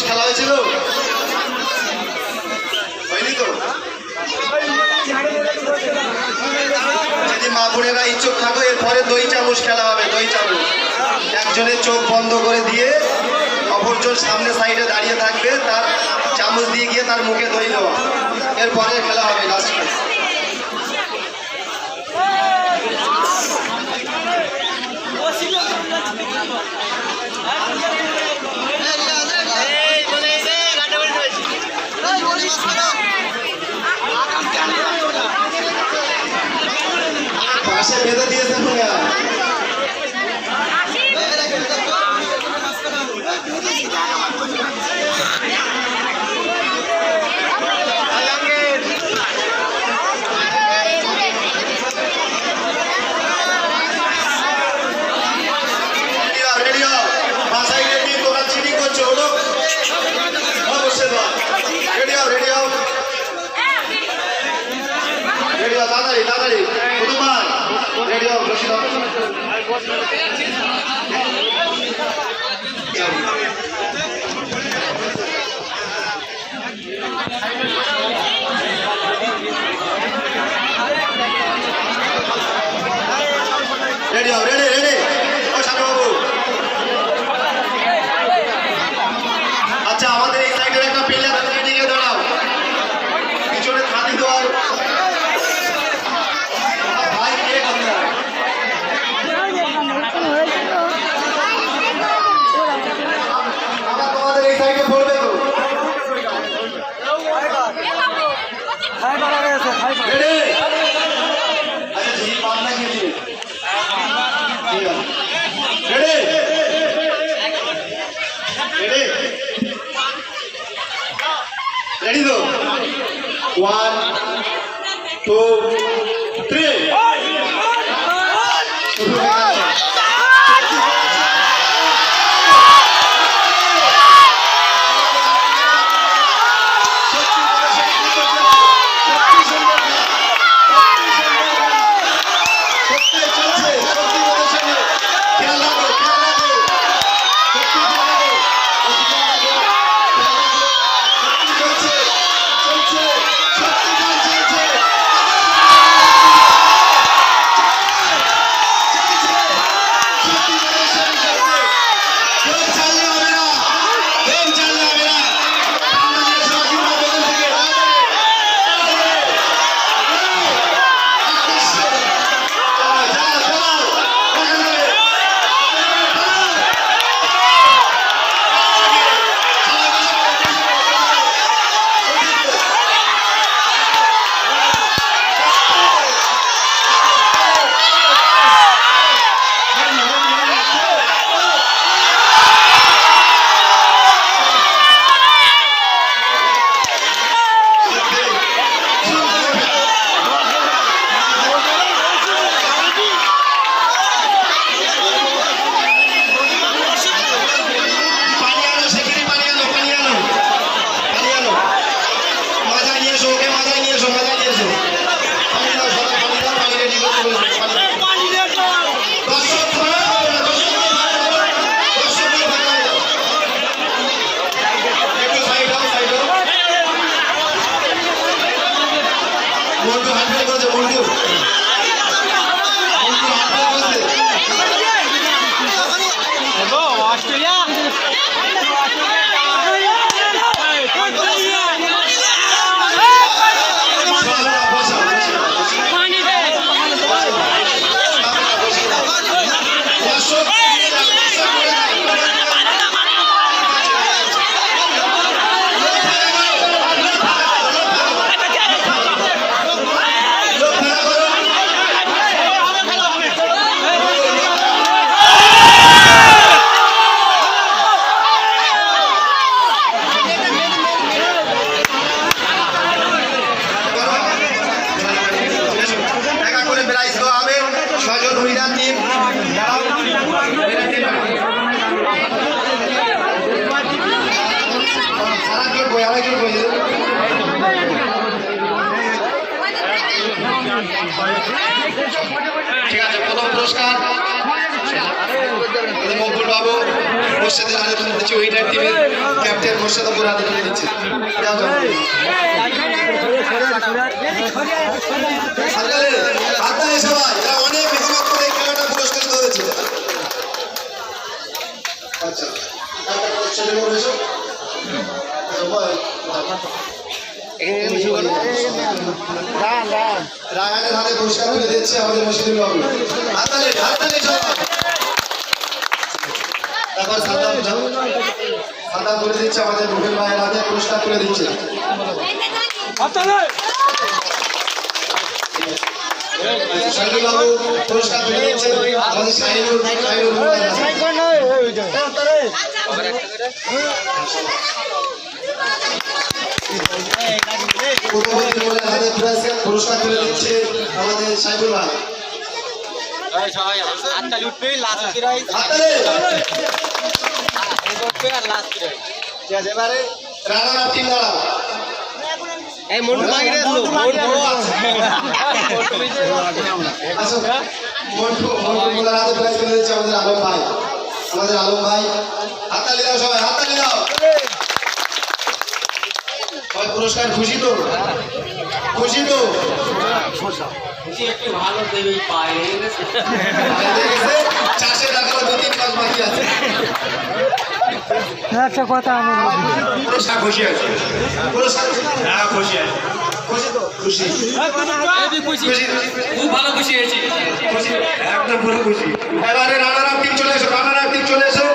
খেলা হয়েছিল হয়নি তো? যদি মা বোনেরা ইচ্ছুক থাকো এরপরে দই চামচ খেলা হবে। দই চামচ একজনের চোখ বন্ধ করে দিয়ে অপরজন সামনে সাইডে দাঁড়িয়ে থাকবে, তার চামচ দিয়ে গিয়ে তার মুখে দই দেওয়া, এরপরে খেলা হবে লাস্টে। পাশে বেঁধে দিয়েছেন তাড়াতাড়ি তাড়াতাড়ি প্রথমবার রেডি হও। রেডি হও, রেডি রেডি। ও শানুবাবু, আচ্ছা আমাদের এই সাইডের একটা প্লেয়ার দিকে দাঁড়াও, পিছনে থাকি দেওয়ার ready go 1 2 3 ঠিক আছে, প্রথম পুরস্কার মকবুল বাবু মোর্শেদের হাতে তুলে দিচ্ছে, উইনার টিমের ক্যাপ্টেন মোর্শেদপুর হাতে তুলে দিচ্ছে। সবাই এরা অনেক মেহনত করে খেলাটা পুরস্কৃত হয়েছে। আচ্ছা রায়হানের হাতে পুরস্কার তুলে দিচ্ছে আমাদের মুসলিম বাবু। তারপর সাদাম তুলে দিচ্ছে আমাদের মুখের ভাইয়ের হাতে পুরস্কার তুলে দিচ্ছে। শাহিনুর বাবু পুরস্কার তুলে দিচ্ছে আমাদের শাহিনুর পুরস্কার তুলে দিচ্ছে আমাদের সাইবুল ভাই। আমাদের আলম ভাই হাততালি দাও, সবাই হাততালি দাও। সবাই পুরস্কার খুশি তো? খুশি তো? চাষের টাকা 2-3 মাস বাকি আছে। একটা কথা আমি পুরস্কার খুশি আছে? পুরস্কার খুশি আছে? খুশি তো? খুশি, খুব ভালো খুশি হয়েছি, একদম পুরো খুশি। এবারে রানার আপ টিম চলে এসো, রানার আপ টিম চলে এসো।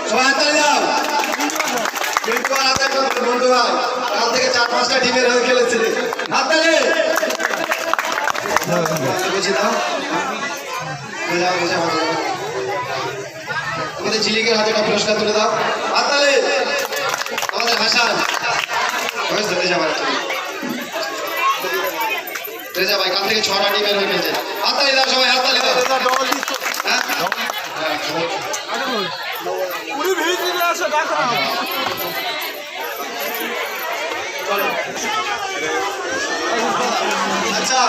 সবাই হাততালি দাও। বন্ধু ভাই কাল থেকে 4-5টা টিমের হয়ে খেলেছে, হাততালি। আমাদের ঝিলিকের হাতে একটা পুরস্কার তুলে দাও, হাততালি। আমাদের হাসান রেজা ভাই কাল থেকে 6টা টিমের হয়ে খেলছে, হাততালি দাও সবাই, হাততালি দাও। আচ্ছা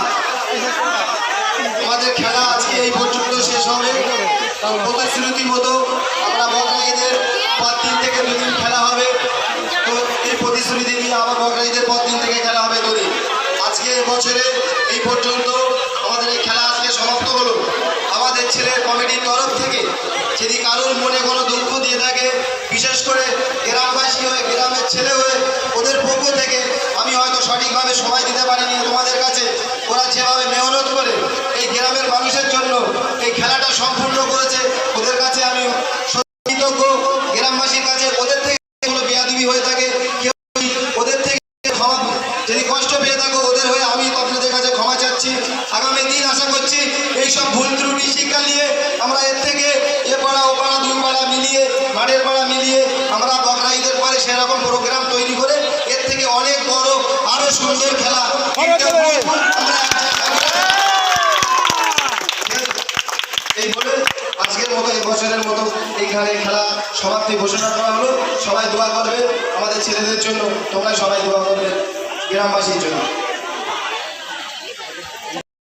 আমাদের খেলা আজকে এই পর্যন্ত শেষ হবে। প্রতিশ্রুতি মতো আমরা বকরাইদের পর 3 থেকে 2 দিন খেলা হবে। তো এই প্রতিশ্রুতি নিয়ে আবার বকরাইদের পর 3 থেকে খেলা হবে 2 দিন। আজকে বছরে এই পর্যন্ত আমাদের এই খেলা আজকে সমাপ্ত হলো। আমাদের ছেলের কমিটির তরফ থেকে যদি কারোর মনে কোনো দুঃখ দিয়ে থাকে, বিশেষ করে গ্রামবাসী হয়ে গ্রামের ছেলে হয়ে ওদের পক্ষ থেকে আমি হয়তো সঠিকভাবে সময় দিতে পারিনি তোমাদের কাছে। ওরা যেভাবে মেহনত করে এই গ্রামের মানুষের জন্য এই খেলাটা সম্পূর্ণ করেছে, ওদের কাছে আমি কৃতজ্ঞ। গ্রামবাসীর কাছে ওদের থেকে কোনো বেয়াদবি হয়ে থাকে, কেউ ওদের থেকে ক্ষমা যদি কষ্ট পেয়ে থাকো ওদের হয়ে আমি আপনাদের কাছে ক্ষমা চাচ্ছি। আগামী দিন আশা করছি এইসব ভুল ত্রুটি শিক্ষা নিয়ে আমরা এর থেকে এ পাড়া ও পাড়া 2 পাড়া মিলিয়ে মাঠের পাড়া মিলিয়ে আমরা বকরাইদের পরে সেরকম প্রোগ্রাম তৈরি করে এর থেকে অনেক বড় আরো সুন্দর খেলা এই বলে আজকের মতো এই বছরের মতো এইখানে খেলা সমাপ্তি ঘোষণা করা হলো। সবাই দোয়া করবে আমাদের ছেলেদের জন্য, তোমরা সবাই দোয়া করবে গ্রামবাসীর জন্য।